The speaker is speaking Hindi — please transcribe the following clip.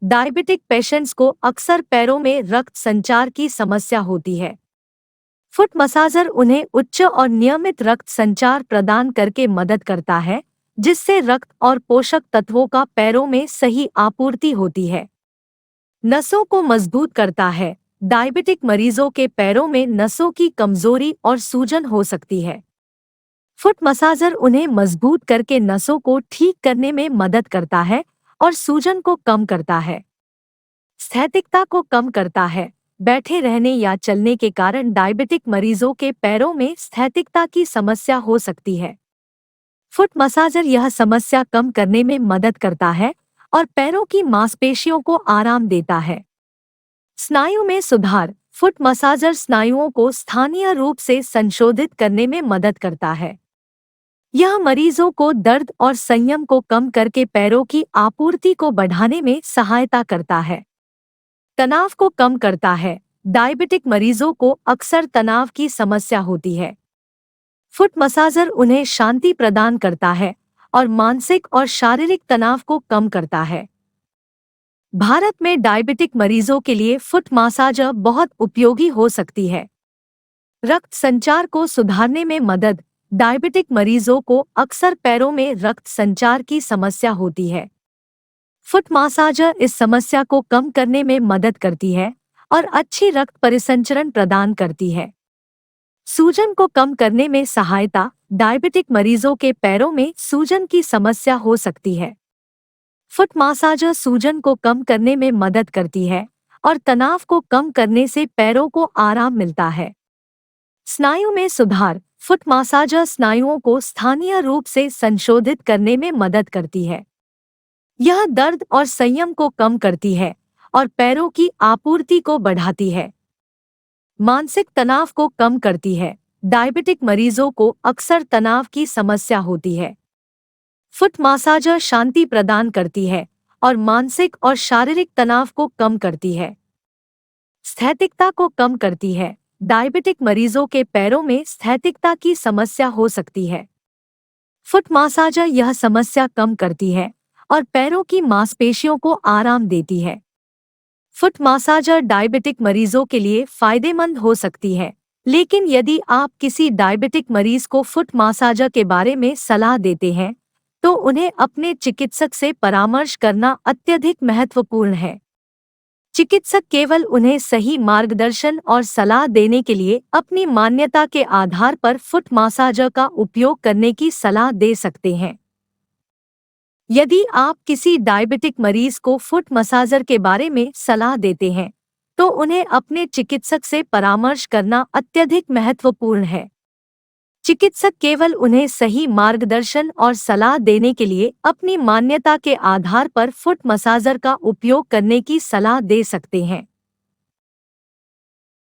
डायबिटिक पेशेंट्स को अक्सर पैरों में रक्त संचार की समस्या होती है। फुट मसाजर उन्हें उच्च और नियमित रक्त संचार प्रदान करके मदद करता है, जिससे रक्त और पोषक तत्वों का पैरों में सही आपूर्ति होती है। नसों को मजबूत करता है। डायबिटिक मरीजों के पैरों में नसों की कमजोरी और सूजन हो सकती है। फुट मसाजर उन्हें मजबूत करके नसों को ठीक करने में मदद करता है और सूजन को कम करता है। स्थैतिकता को कम करता है। बैठे रहने या चलने के कारण डायबिटिक मरीजों के पैरों में स्थैतिकता की समस्या हो सकती है। फुट मसाजर यह समस्या कम करने में मदद करता है और पैरों की मांसपेशियों को आराम देता है। स्नायु में सुधार। फुट मसाजर स्नायुओं को स्थानीय रूप से संशोधित करने में मदद करता है। यह मरीजों को दर्द और संयम को कम करके पैरों की आपूर्ति को बढ़ाने में सहायता करता है। तनाव को कम करता है। डायबिटिक मरीजों को अक्सर तनाव की समस्या होती है। फुट मसाजर उन्हें शांति प्रदान करता है और मानसिक और शारीरिक तनाव को कम करता है। भारत में डायबिटिक मरीजों के लिए फुट मसाजर बहुत उपयोगी हो सकती है। रक्त संचार को सुधारने में मदद। डायबिटिक मरीजों को अक्सर पैरों में रक्त संचार की समस्या होती है। फुट मसाजर इस समस्या को कम करने में मदद करती है और अच्छी रक्त परिसंचरण प्रदान करती है। सूजन को कम करने में सहायता। डायबिटिक मरीजों के पैरों में सूजन की समस्या हो सकती है। फुट मसाजर सूजन को कम करने में मदद करती है और तनाव को कम करने से पैरों को आराम मिलता है। स्नायु में सुधार। फुट मसाजर स्नायुओं को स्थानीय रूप से संशोधित करने में मदद करती है। यह दर्द और संयम को कम करती है और पैरों की आपूर्ति को बढ़ाती है। मानसिक तनाव को कम करती है। डायबिटिक मरीजों को अक्सर तनाव की समस्या होती है। फुट मसाजर शांति प्रदान करती है और मानसिक और शारीरिक तनाव को कम करती है। स्थैतिकता को कम करती है। डायबिटिक मरीजों के पैरों में स्थैतिकता की समस्या हो सकती है। फुट मसाजर यह समस्या कम करती है और पैरों की मांसपेशियों को आराम देती है। फुट मसाजर डायबिटिक मरीजों के लिए फायदेमंद हो सकती है, लेकिन यदि आप किसी डायबिटिक मरीज को फुट मसाजर के बारे में सलाह देते हैं, तो उन्हें अपने चिकित्सक से परामर्श करना अत्यधिक महत्वपूर्ण है। चिकित्सक केवल उन्हें सही मार्गदर्शन और सलाह देने के लिए अपनी मान्यता के आधार पर फुट मसाजर का उपयोग करने की सलाह दे सकते हैं। यदि आप किसी डायबिटिक मरीज को फुट मसाजर के बारे में सलाह देते हैं, तो उन्हें अपने चिकित्सक से परामर्श करना अत्यधिक महत्वपूर्ण है। चिकित्सक केवल उन्हें सही मार्गदर्शन और सलाह देने के लिए अपनी मान्यता के आधार पर फुट मसाजर का उपयोग करने की सलाह दे सकते हैं।